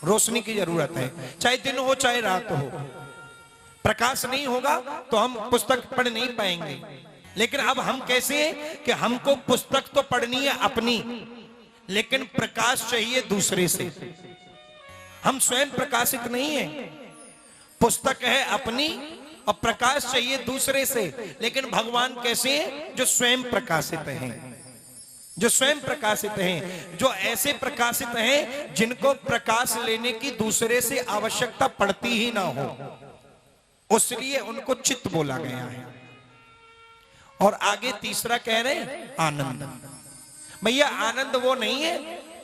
रोशनी की जरूरत है, चाहे दिन हो चाहे रात हो। प्रकाश नहीं होगा तो हम पुस्तक पढ़ नहीं पाएंगे। लेकिन अब हम कैसे हैं कि हमको पुस्तक तो पढ़नी है अपनी, लेकिन प्रकाश चाहिए दूसरे से। हम स्वयं प्रकाशित नहीं हैं, पुस्तक है अपनी और प्रकाश चाहिए दूसरे से। लेकिन भगवान कैसे हैं? जो स्वयं प्रकाशित हैं, जो स्वयं प्रकाशित हैं, जो ऐसे प्रकाशित हैं जिनको प्रकाश लेने की दूसरे से आवश्यकता पड़ती ही ना हो, उसलिए उनको चित्त बोला गया है। और आगे तीसरा कह रहे हैं आनंद। भैया आनंद वो नहीं है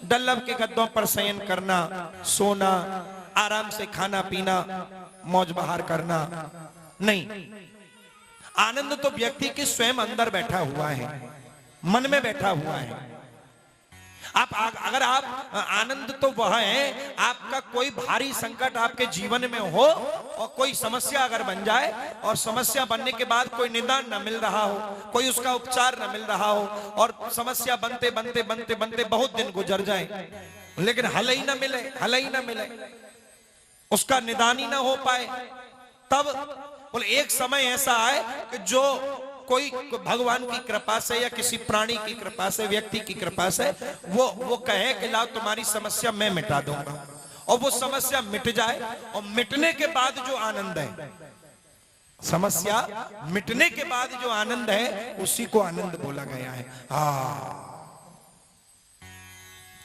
डल्लभ के गद्दों पर शयन करना, सोना, आराम से खाना पीना, मौज बहार करना, नहीं। आनंद तो व्यक्ति के स्वयं अंदर बैठा हुआ है, मन में बैठा हुआ है। अगर आप आनंद तो वह है, आपका कोई भारी संकट आपके जीवन में हो और कोई समस्या अगर बन जाए और समस्या बनने के बाद कोई निदान न मिल रहा हो, कोई उसका उपचार न मिल रहा हो और समस्या बनते बनते बनते बनते बहुत दिन गुजर जाए, लेकिन हल ही न मिले, हल ही न मिले, उसका निदान ही ना हो पाए, तब बोले एक समय ऐसा आए कि जो कोई भगवान की कृपा से या किसी प्राणी की कृपा से, व्यक्ति की कृपा से वो कहे कि लाओ तुम्हारी समस्या मैं मिटा दूंगा, और वो समस्या मिट जाए। और मिटने के बाद जो आनंद है, समस्या मिटने के बाद जो आनंद है, उसी को आनंद बोला गया है।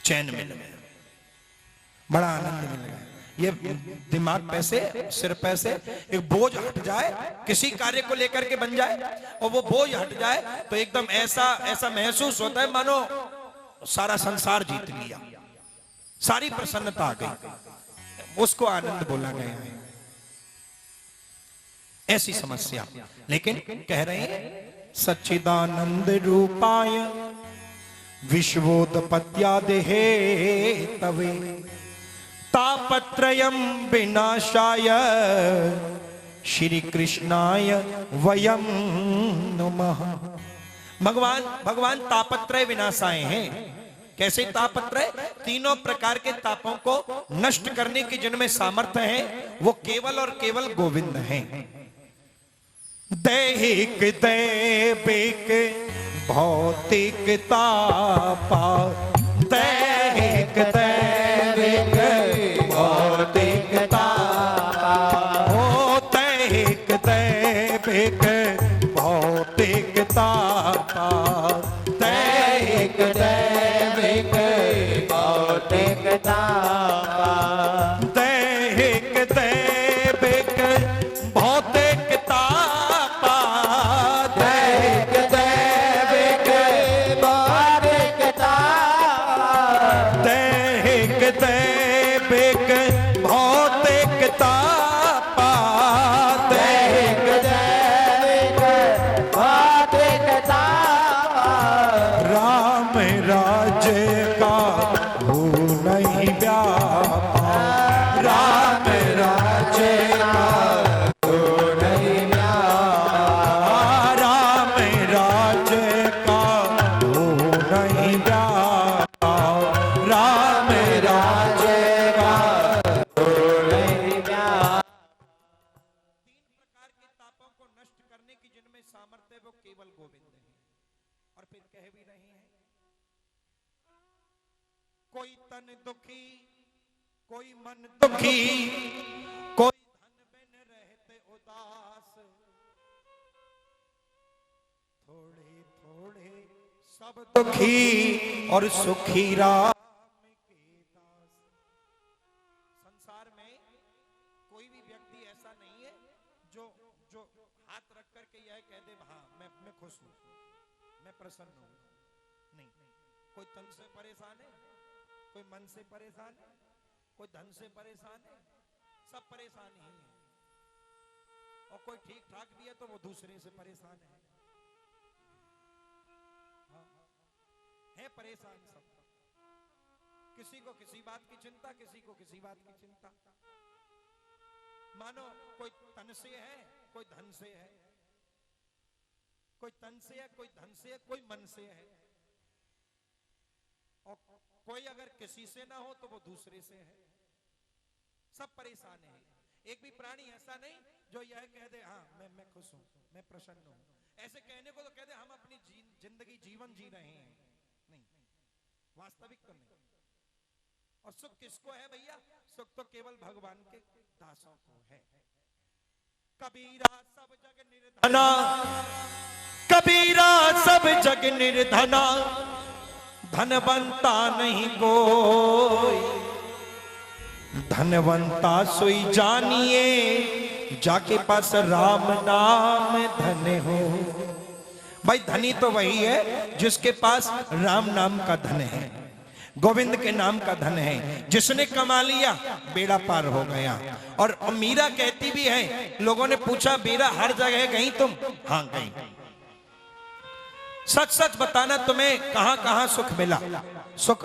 चैन मिल गया, बड़ा आनंद मिल गया। ये दिमाग पैसे, सिर पैसे, एक बोझ हट जाए, किसी कार्य को लेकर के बन जाए और वो बोझ हट जाए तो एकदम ऐसा महसूस होता है मानो सारा संसार जीत लिया, सारी प्रसन्नता आ गई, उसको आनंद बोला गया है। ऐसी समस्या, लेकिन कह रहे हैं सच्चिदानंद रूपाय विश्वोत्पत्त्यादेहे तवे तापत्रयम् विनाशाय श्री कृष्णाय वयम नमः। भगवान तापत्रय विनाशाय हैं। कैसे तापत्रय? तीनों प्रकार के तापों को नष्ट करने की जिनमें सामर्थ्य है, वो केवल और केवल गोविंद हैं। दैहिक दैविक भौतिक तापा, दैहिक दैविक भौतिक तापा, ओ दैहिक दैविक भौतिक तापा, दैहिक दैविक भौतिक तापा, दैहिक दैविक भौतिक तापा, दैहिक दैविक भौतिक तापा, दैहिक दैविक भौतिक तापा, दैहिक दैविक भौतिक तापा, राम राज्य का हो नहीं व्यापा, राम राज्य का हो नहीं व्यापा, राम राज्य का हो नहीं व्यापा, राम राज्य का हो नहीं व्यापा। तीन प्रकार के तापों को नष्ट करने की जिनमें सामर्थ्य है, वो केवल गोविंद है। और फिर कह भी रहे हैं, कोई तन दुखी, कोई मन दुखी, कोई धन बिन रहते उदास, थोड़े थोड़े सब दुखी और सुखी राम के दास। संसार में कोई भी व्यक्ति ऐसा नहीं है जो जो हाथ रख करके यह कह दे हाँ मैं खुश हूं, मैं प्रसन्न हूं। नहीं, कोई तन से परेशान है, कोई मन से परेशान है, कोई धन से परेशान है, सब परेशान ही है। और कोई ठीक ठाक भी है तो वो दूसरे से परेशान है। हाँ, है परेशान सब, किसी को किसी बात की चिंता, किसी को किसी बात की चिंता। मानो कोई तन से है, कोई धन से है, कोई तन से है, कोई धन से है, कोई मन से है। और कोई अगर किसी से ना हो तो वो दूसरे से है। सब परेशान है। एक भी प्राणी ऐसा नहीं जो यह कह दे हाँ मैं खुश हूं, मैं प्रसन्न हूं। ऐसे कहने को तो कह दे हम अपनी जिंदगी जीवन जी रहे हैं, नहीं, वास्तविक तो नहीं। और सुख किसको है भैया? सुख तो केवल भगवान के दासों को है। कबीरा सब जग निर्धना, कबीरा सब जग निर्धना, धनवंता नहीं कोई, धनवंता सोई जानिए जाके पास राम नाम धन हो। भाई धनी तो वही है जिसके पास राम नाम का धन है, गोविंद के नाम का धन है। जिसने कमा लिया बेड़ा पार हो गया। और मीरा कहती भी है, लोगों ने पूछा मीरा हर जगह गई तुम? हाँ गई। सच सच बताना तुम्हें कहां कहां सुख मिला? सुख,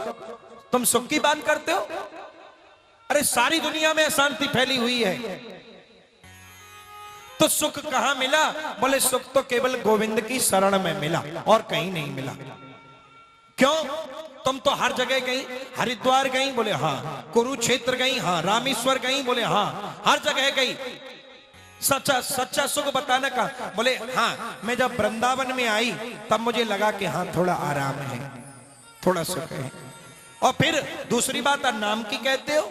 तुम सुख की बात करते हो? अरे सारी दुनिया में अशांति फैली हुई है, तो सुख कहां मिला? बोले सुख तो केवल गोविंद की शरण में मिला और कहीं नहीं मिला। क्यों? तुम तो हर जगह गई, हरिद्वार गई? बोले हाँ। कुरुक्षेत्र गई? हाँ। रामेश्वर गई? बोले हाँ। हर जगह गई। सच्चा सच्चा सुख बताने का? बोले हाँ, मैं जब वृंदावन में आई तब मुझे लगा कि हाँ थोड़ा आराम है, थोड़ा सुख है। और फिर दूसरी बात नाम की कहते हो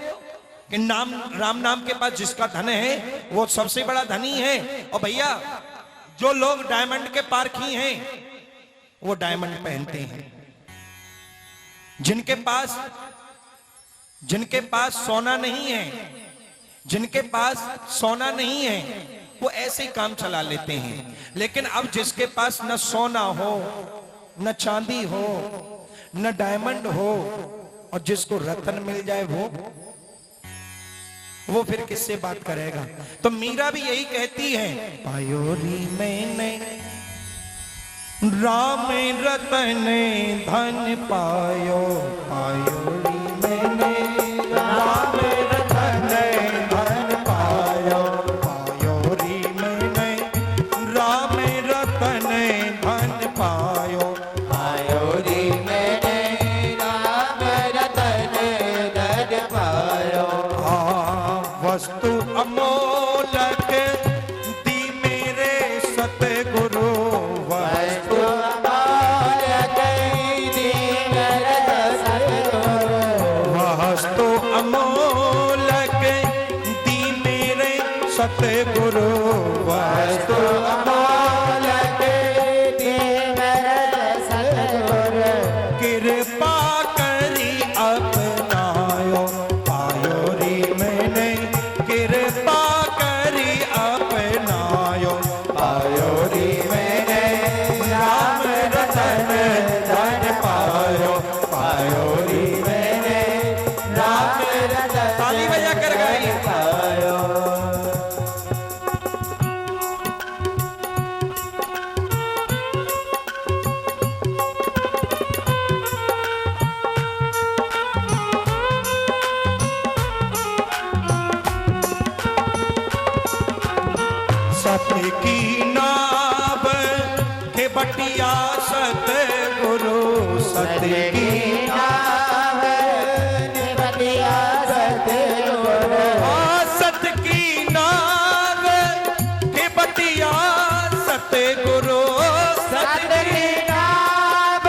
कि नाम, राम नाम के पास जिसका धन है वो सबसे बड़ा धनी है। और भैया जो लोग डायमंड के पारखी हैं वो डायमंड पहनते हैं। जिनके पास सोना नहीं है, जिनके पास सोना नहीं है वो ऐसे ही काम चला लेते हैं। लेकिन अब जिसके पास न सोना हो, न चांदी हो, न डायमंड हो, और जिसको रत्न मिल जाए वो फिर किससे बात करेगा? तो मीरा भी यही कहती है, पायोरी मैंने राम रतन धन पायो, पायोरी मैंने राम रतन धन पायो, पायोरी मैंने राम रतन धन पायो, पायोरी मैंने राम रतन धन पायो। वस्तु अमोलक दी मेरे सतगुरु, वस्तु अमोलक दी मेरे सतगुरु, वस्तु अमोलक दी मेरे सतगुरु, वस्तु अमोलक दी मेरे सतगुरु, कृपा करी अपनायो, पायोरी मैंने कृपा करी अपनायो, पायोरी मैंने राम रतन धन पायो, पायोरी मैंने राम रतन ताली बजा कर गाइए। पायो। सत्य की नाव हे बटिया सतगुरु, सत्य की नाम निबतिया सतगुरु, सत्य की नाव हे बटिया सतगुरु, सत्य की नाम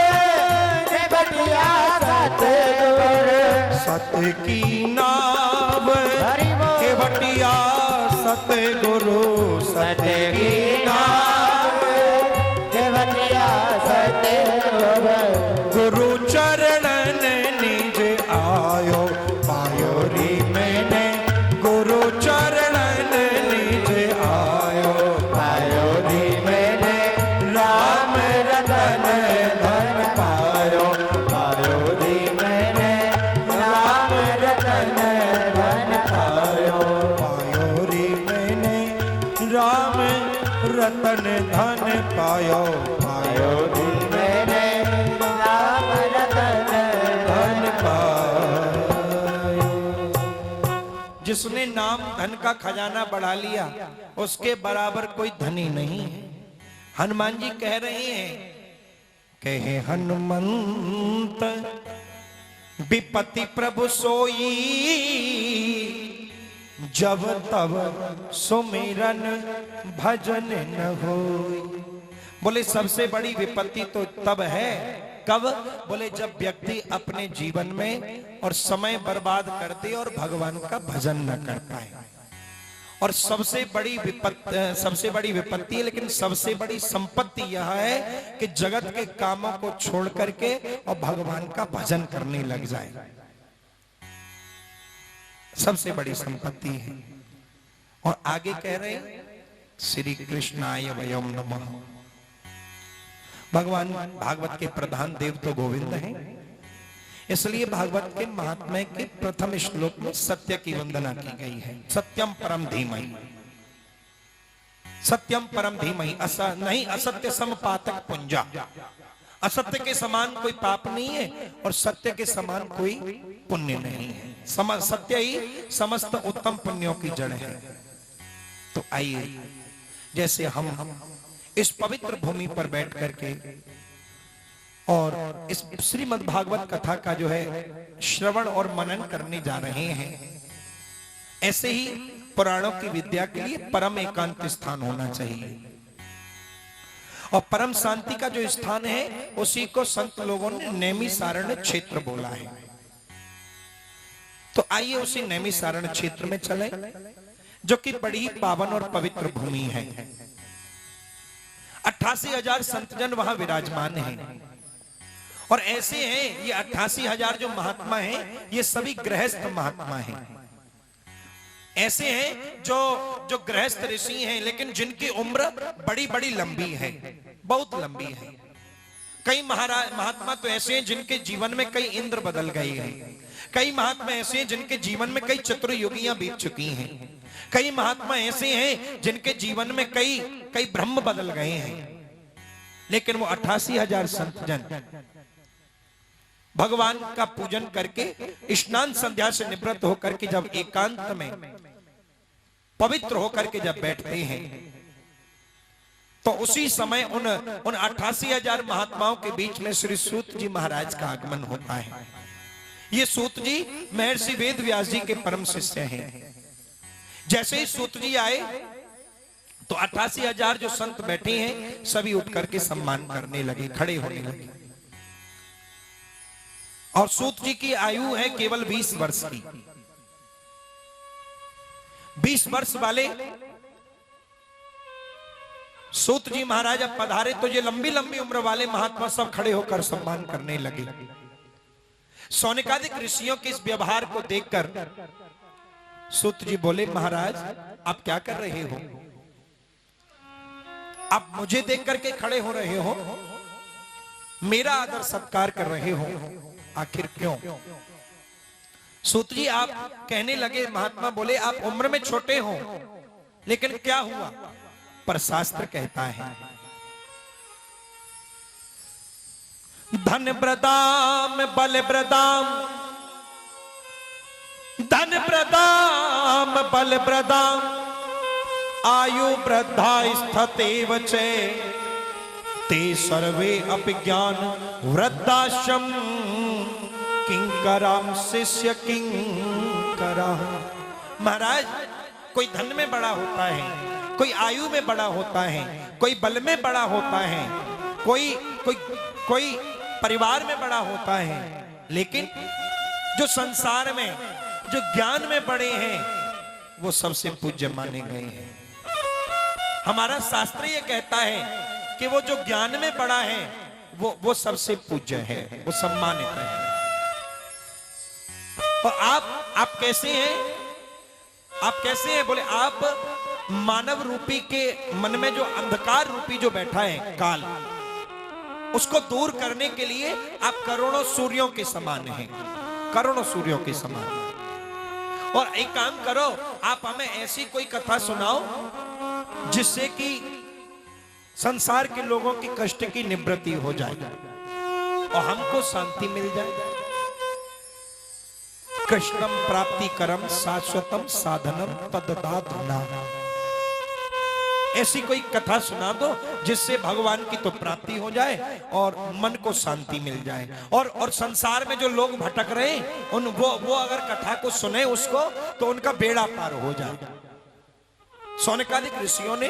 निबतिया सतगुरु, सत्य की नाव हरि बोल। हे बटिया सतगुरु, सत्य की नाम निबतिया सतगुरु, गुरु चरणन निज आयो, पायोरी मैंने गुरु चरणन निज आयो, पायोरी मैंने राम रतन धन पायो, पायोरी मैंने राम रतन धन पायो, पायोरी मैंने राम रतन धन पायो, पायोरी मैंने राम रतन धन पायो। जिसने नाम धन का खजाना बढ़ा लिया उसके बराबर कोई धनी नहीं है। हनुमान जी कह रहे हैं, कहे हनुमंत विपत्ति प्रभु सोई, जब तब सुमिरन भजन न होई। बोले सबसे बड़ी विपत्ति तो तब है, कब? बोले जब व्यक्ति अपने जीवन में और समय बर्बाद कर दे और भगवान का भजन न कर पाए। और सबसे बड़ी विपत्ति है, लेकिन सबसे बड़ी संपत्ति यह है कि जगत के कामों को छोड़ करके और भगवान का भजन करने लग जाए। सबसे बड़ी संपत्ति है। और आगे कह रहे श्री कृष्णाय वयम नमः। भगवान भागवत के प्रधान देव तो गोविंद हैं, इसलिए भागवत के महात्म्य के प्रथम श्लोक में सत्य की वंदना की गई है। सत्यम परम धीमहि, सत्यम परम धीमहि। नहीं असत्य सम पातक पुंजा। असत्य के समान कोई पाप नहीं है और सत्य के समान कोई पुण्य नहीं है। सत्य ही समस्त उत्तम पुण्यों की जड़ है। तो आइए, जैसे हम इस पवित्र भूमि पर बैठ करके और इस श्रीमद् भागवत कथा का जो है श्रवण और मनन करने जा रहे हैं, ऐसे ही पुराणों की विद्या के लिए परम एकांत स्थान होना चाहिए। और परम शांति का जो स्थान है उसी को संत लोगों ने नैमिसारण्य क्षेत्र बोला है। तो आइए उसी नैमिसारण्य क्षेत्र में चलें, जो कि बड़ी पावन और पवित्र भूमि है। 88,000 संतजन वहां विराजमान हैं। और ऐसे हैं, ये 88,000 जो महात्मा हैं, ये सभी गृहस्थ महात्मा हैं। ऐसे हैं जो गृहस्थ ऋषि हैं, लेकिन जिनकी उम्र बड़ी बड़ी लंबी है, बहुत लंबी है। कई महात्मा तो ऐसे हैं जिनके जीवन में कई इंद्र बदल गए हैं। कई महात्मा ऐसे हैं जिनके जीवन में कई चतुर्युगियां बीत चुकी हैं। कई महात्मा ऐसे हैं जिनके जीवन में कई ब्रह्म बदल गए हैं। लेकिन वो 88,000 संतजन भगवान का पूजन करके स्नान संध्या से निवृत्त होकर के जब एकांत में पवित्र होकर के जब बैठते हैं, तो उसी समय उन 88,000 महात्माओं के बीच में श्री सूत जी महाराज का आगमन होता है। ये सूत जी महर्षि वेद व्यास जी के परम शिष्य हैं। जैसे ही सूत जी आए तो 88,000 जो संत बैठे हैं सभी उठ करके सम्मान करने लगे, खड़े होने लगे। और सूत जी की आयु है केवल 20 वर्ष की। 20 वर्ष वाले सूत जी महाराज अब पधारे तो ये लंबी लंबी उम्र वाले महात्मा सब खड़े होकर सम्मान करने लगे। सौनकादिक ऋषियों के इस व्यवहार को देखकर सूत जी बोले, महाराज आप क्या कर रहे हो? आप मुझे देख करके खड़े हो रहे हो, मेरा आदर सत्कार कर रहे हो, आखिर क्यों? सूत जी आप कहने लगे, महात्मा बोले आप उम्र में छोटे हो, लेकिन क्या हुआ? पर शास्त्र कहता है धन प्रदाम बल प्रदाम, धन प्रदाम बल प्रदाम, आयु वृद्धा स्थितेव च ते सर्वे अभिज्ञान वृद्धाश्रम किंकराम शिष्य किंकरा। महाराज कोई धन में बड़ा होता है, कोई आयु में बड़ा होता है, कोई बल में बड़ा होता है, कोई परिवार में बड़ा होता है, लेकिन जो संसार में जो ज्ञान में बड़े हैं वो सबसे पूज्य माने गए हैं। हमारा शास्त्र ये कहता है कि वो जो ज्ञान में बड़ा है वो सबसे पूज्य है, वो सम्मानित है। और आप कैसे हैं? आप कैसे हैं? बोले आप मानव रूपी के मन में जो अंधकार रूपी जो बैठा है काल, उसको दूर करने के लिए आप करोड़ों सूर्यों के समान हैं, करोड़ों सूर्यों के समान। और एक काम करो, आप हमें ऐसी कोई कथा सुनाओ जिससे कि संसार के लोगों की कष्ट की निवृत्ति हो जाए और हमको शांति मिल जाए। कृष्णम प्राप्ति करम शाश्वतम साधनम तददात। ऐसी कोई कथा सुना दो जिससे भगवान की तो प्राप्ति हो जाए और मन को शांति मिल जाए। और संसार में जो लोग भटक रहे हैं उन वो अगर कथा को सुने उसको तो उनका बेड़ा पार हो जाए। सौनकादिक ऋषियों ने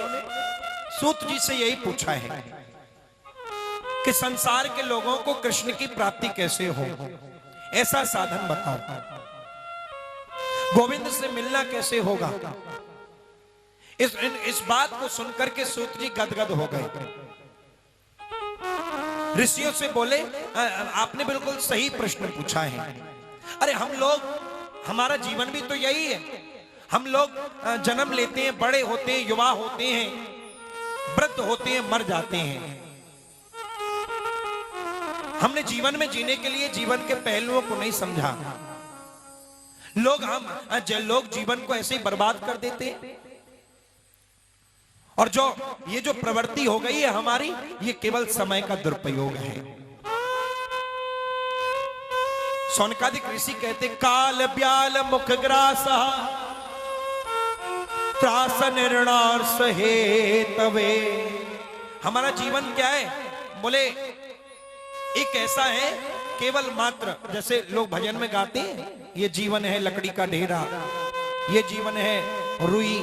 सूत जी से यही पूछा है कि संसार के लोगों को कृष्ण की प्राप्ति कैसे हो, ऐसा साधन बताओ। गोविंद से मिलना कैसे होगा। इस बात को सुनकर के सूत जी गदगद हो गए। ऋषियों से बोले आपने बिल्कुल सही प्रश्न पूछा है। अरे हम लोग, हमारा जीवन भी तो यही है। हम लोग जन्म लेते हैं, बड़े होते हैं, युवा होते हैं, वृद्ध होते हैं, मर जाते हैं। हमने जीवन में जीने के लिए जीवन के पहलुओं को नहीं समझा। लोग जीवन को ऐसे ही बर्बाद कर देते हैं। और ये जो प्रवृत्ति हो गई है हमारी, ये केवल समय का दुरुपयोग है। सौनकादिक ऋषि कहते काल ब्याल मुख ग्रास त्रास निर्णार्स हे तवे। हमारा जीवन क्या है? बोले एक ऐसा है केवल मात्र, जैसे लोग भजन में गाते हैं, ये जीवन है लकड़ी का ढेरा, ये जीवन है रुई,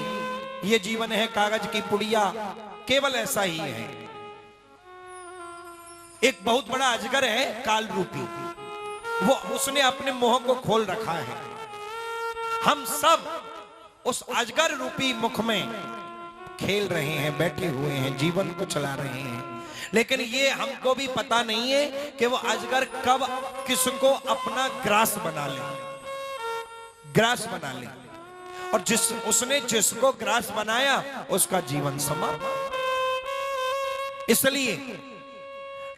ये जीवन है कागज की पुड़िया, केवल ऐसा ही है। एक बहुत बड़ा अजगर है काल रूपी, वो उसने अपने मुंह को खोल रखा है। हम सब उस अजगर रूपी मुख में खेल रहे हैं, बैठे हुए हैं, जीवन को चला रहे हैं। लेकिन ये हमको भी पता नहीं है कि वो अजगर कब किसको अपना ग्रास बना ले। और उसने जिसको ग्रास बनाया उसका जीवन समाप्त। इसलिए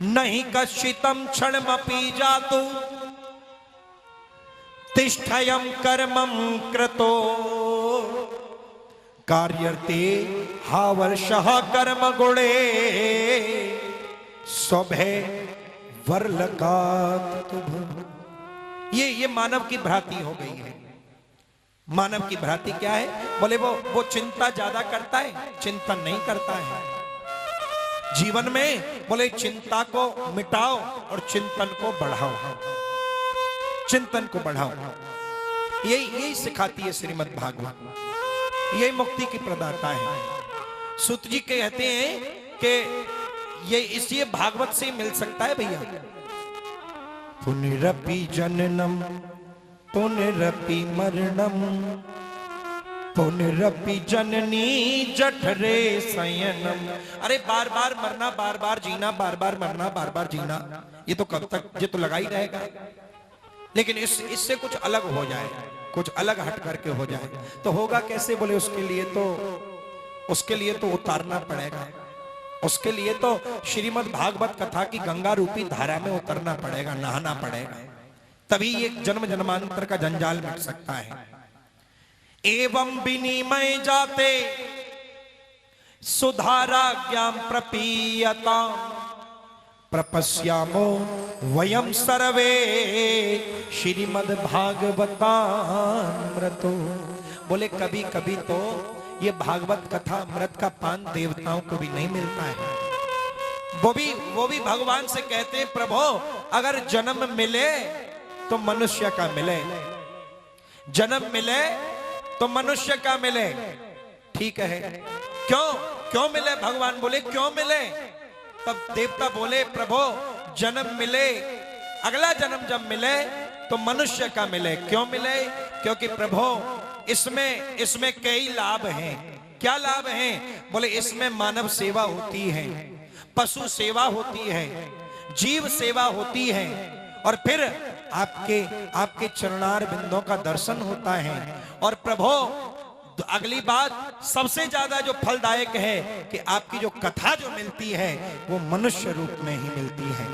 नहीं कश्चितम क्षणमपि जातु तिष्ठयं कर्मं कृतो कार्यर्ते हावर्षः कर्म गुणे स्वभे वर्लकात्। ये मानव की भ्रांति हो गई है। मानव की भ्रांति क्या है? बोले वो चिंता ज्यादा करता है, चिंतन नहीं करता है। जीवन में बोले चिंता को मिटाओ और चिंतन को बढ़ाओ, चिंतन को बढ़ाओ। यही सिखाती है श्रीमद् भागवत, यही मुक्ति की प्रदाता है। सूत जी कहते हैं कि ये इसलिए भागवत से मिल सकता है भैया। पुनरपि जननम पुनरपि मरणम पुनरपि जननी जठरे शयनम। अरे बार बार मरना, बार बार जीना, बार बार मरना, बार बार जीना, ये तो कब तक, ये तो लगा ही रहेगा। लेकिन इससे कुछ अलग हो जाए, कुछ अलग हट करके हो जाए तो होगा कैसे? बोले उसके लिए तो उतारना पड़ेगा। उसके लिए तो श्रीमद् भागवत कथा की गंगा रूपी धारा में उतरना पड़ेगा, नहाना पड़ेगा, तभी ये जन्म जन्मांतर का जंजाल मिट सकता है। एवं विनिमय जाते सुधारा ज्ञान प्रपीयता प्रपश्यामो वयम सर्वे श्रीमद् भागवतामृतो। बोले कभी कभी तो ये भागवत कथा अमृत का पान देवताओं को भी नहीं मिलता है। वो भी भगवान से कहते हैं प्रभु अगर जन्म मिले तो मनुष्य का मिले, जन्म मिले तो मनुष्य का मिले। ठीक है, क्यों मिले? भगवान बोले क्यों मिले? तब देवता बोले प्रभु जन्म मिले, अगला जन्म जब मिले तो मनुष्य का मिले। क्यों मिले? क्योंकि प्रभु इसमें कई लाभ हैं। क्या लाभ हैं? बोले इसमें मानव सेवा होती है, पशु सेवा होती है, जीव सेवा होती है, और फिर आपके चरणार बिंदों का दर्शन होता है। और प्रभु अगली बात सबसे ज्यादा जो फलदायक है कि आपकी जो कथा जो मिलती है वो मनुष्य रूप में ही मिलती है।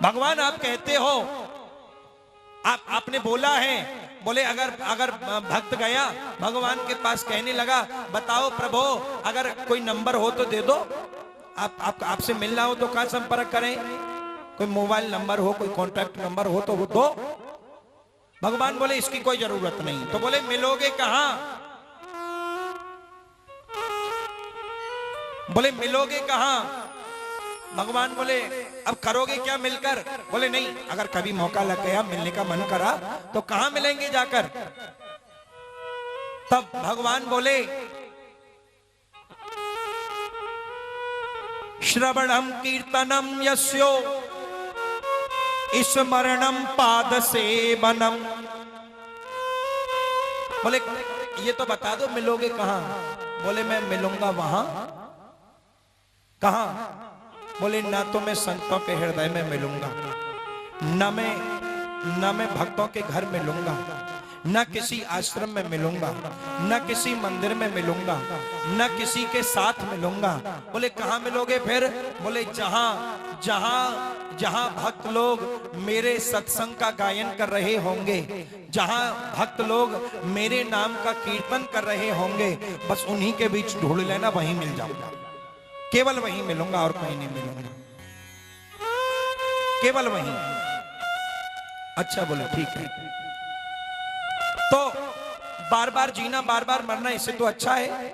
भगवान आप कहते हो, आपने बोला है, बोले अगर भक्त गया भगवान के पास कहने लगा बताओ प्रभु अगर कोई नंबर हो तो दे दो, आपसे मिलना हो तो कहां संपर्क करें? कोई मोबाइल नंबर हो, कोई कॉन्टैक्ट नंबर हो तो वो दो। भगवान बोले इसकी कोई जरूरत नहीं। तो बोले मिलोगे कहां? बोले मिलोगे कहां? भगवान बोले अब करोगे क्या मिलकर? बोले नहीं, अगर कभी मौका लग गया, मिलने का मन करा तो कहां मिलेंगे जाकर? तब भगवान बोले श्रवणम कीर्तनम यस्यो स्मरणम पाद सेवनम। बोले ये तो बता दो मिलोगे कहां? बोले मैं मिलूंगा वहां। कहां? बोले ना तो मैं संतों के हृदय में मिलूंगा, न मैं भक्तों के घर मिलूंगा, न किसी आश्रम में मिलूंगा, न किसी मंदिर में मिलूंगा, न किसी के साथ मिलूंगा। बोले कहां मिलोगे फिर? बोले जहां जहां जहां भक्त लोग मेरे सत्संग का गायन कर रहे होंगे, जहां भक्त लोग मेरे नाम का कीर्तन कर रहे होंगे, बस उन्हीं के बीच ढूंढ लेना, वहीं मिल जाऊंगा। केवल वहीं मिलूंगा और कहीं नहीं मिलूंगा, केवल वहीं। अच्छा बोले ठीक है। तो बार बार जीना, बार बार मरना, इससे तो अच्छा है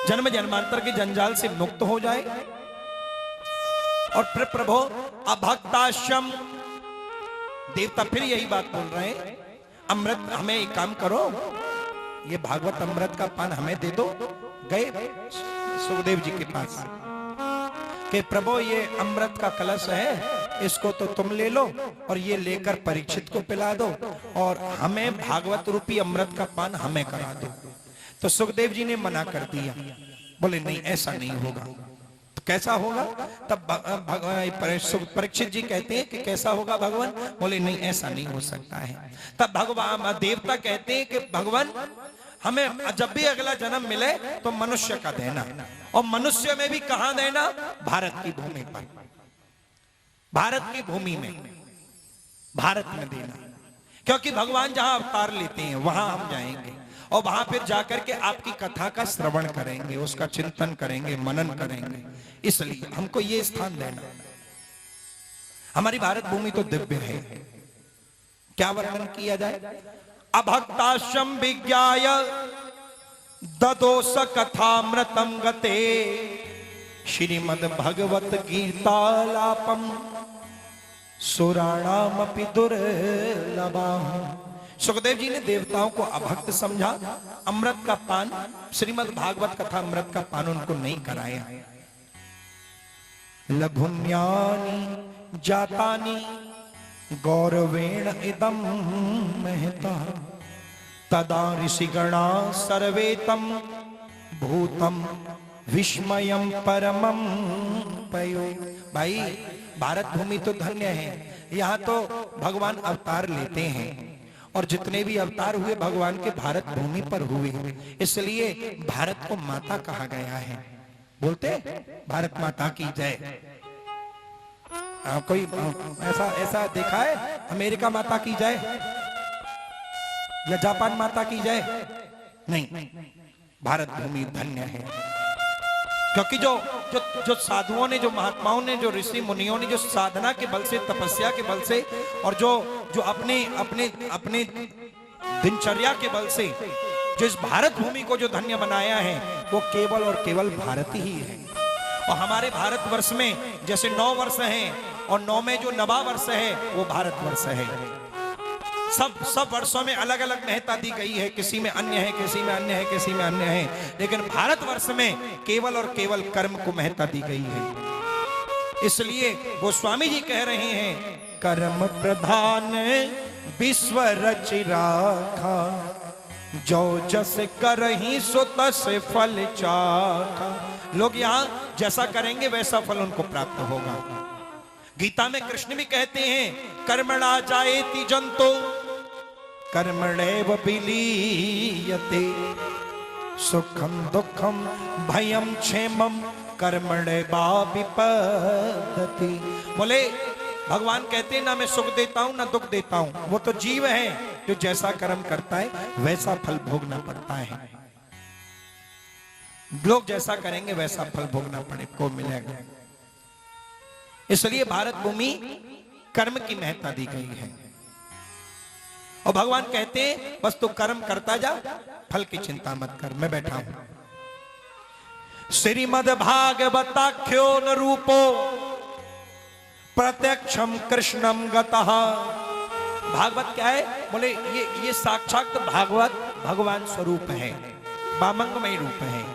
जन्म जन्मांतर के जंजाल से मुक्त हो जाए। और फिर प्रभु अभक्ताश्रम, देवता फिर यही बात बोल रहे हैं, अमृत हमें एक काम करो, ये भागवत अमृत का पान हमें दे दो। गए सुखदेव जी के पास कि प्रभु ये अमृत का कलश है, इसको तो तुम ले लो और ये लेकर परीक्षित को पिला दो और हमें भागवत रूपी अमृत का पान हमें करा दो। तो सुखदेव जी ने मना कर दिया, बोले नहीं ऐसा नहीं होगा। तो कैसा होगा? तब परीक्षित जी कहते हैं कि कैसा होगा भगवान? बोले नहीं ऐसा नहीं हो सकता है। तब भगवान देवता कहते हैं कि भगवान हमें जब भी अगला जन्म मिले तो मनुष्य का देना, और मनुष्य में भी कहां देना? भारत की भूमि पर, भारत की भूमि में, भारत में देना। क्योंकि भगवान जहां अवतार लेते हैं वहां हम जाएंगे और वहां फिर जाकर के आपकी कथा का श्रवण करेंगे, उसका चिंतन करेंगे, मनन करेंगे। इसलिए हमको ये स्थान देना। हमारी भारत भूमि तो दिव्य है। क्या वर्णन किया जाए? अभक्ताश्रम विज्ञाय ददोस कथामृतम गते श्रीमद् भगवत गीतालापम सुराणामपि दुर्लभम्। सुखदेव जी ने देवताओं को अभक्त समझा, अमृत का पान, श्रीमद् भागवत कथा अमृत का पान उनको नहीं कराया। लघुन्यानि जातानि गौरवेण इदं महता तदा ऋषिगणा सर्वे तम भूतम विस्मयम परमम पयो। भाई भारत भूमि तो धन्य है, यहाँ तो भगवान अवतार लेते हैं और जितने भी अवतार हुए भगवान के भारत भूमि पर हुए, इसलिए भारत को माता कहा गया है। बोलते भारत माता की जय। कोई ऐसा ऐसा देखा है अमेरिका माता की जय या जापान माता की जय? नहीं, भारत भूमि धन्य है। क्योंकि जो साधुओं ने, जो महात्माओं ने, जो ऋषि मुनियों ने जो साधना के बल से, तपस्या के बल से और जो अपने अपने अपने दिनचर्या के बल से जो इस भारत भूमि को जो धन्य बनाया है, वो केवल और केवल भारत ही है। और हमारे भारतवर्ष में जैसे 9 वर्ष हैं और 9 में जो नवा वर्ष है वो भारतवर्ष है। सब वर्षों में अलग अलग महत्ता दी गई है, किसी में अन्य है, किसी में अन्य है, किसी में अन्य है, लेकिन भारतवर्ष में केवल और केवल कर्म को महत्ता दी गई है। इसलिए गोस्वामी जी कह रहे हैं, कर्म प्रधान विश्व रचि राखा, जो जस करहि सो तस फल चाखा। लोग यहाँ जैसा करेंगे वैसा फल उनको प्राप्त होगा। गीता में कृष्ण भी कहते हैं, कर्मणा जायेति जंतो कर्मणैव विलीयते, सुखम दुखम भयम क्षेमम कर्मणैवाभिपद्यते। बोले भगवान कहते हैं ना मैं सुख देता हूं ना दुख देता हूं, वो तो जीव है जो जैसा कर्म करता है वैसा फल भोगना पड़ता है। लोग जैसा करेंगे वैसा फल भोगना पड़े को मिलेगा। इसलिए भारत भूमि कर्म की महत्ता दी गई है। और भगवान कहते हैं बस तू कर्म करता जा, फल की चिंता मत कर, मैं बैठा हूं। श्रीमद् भागवताख्यो न रूपो प्रत्यक्षम कृष्णम गतः। भागवत क्या है? बोले ये साक्षात भागवत भगवान स्वरूप है, वामंगमय रूप है।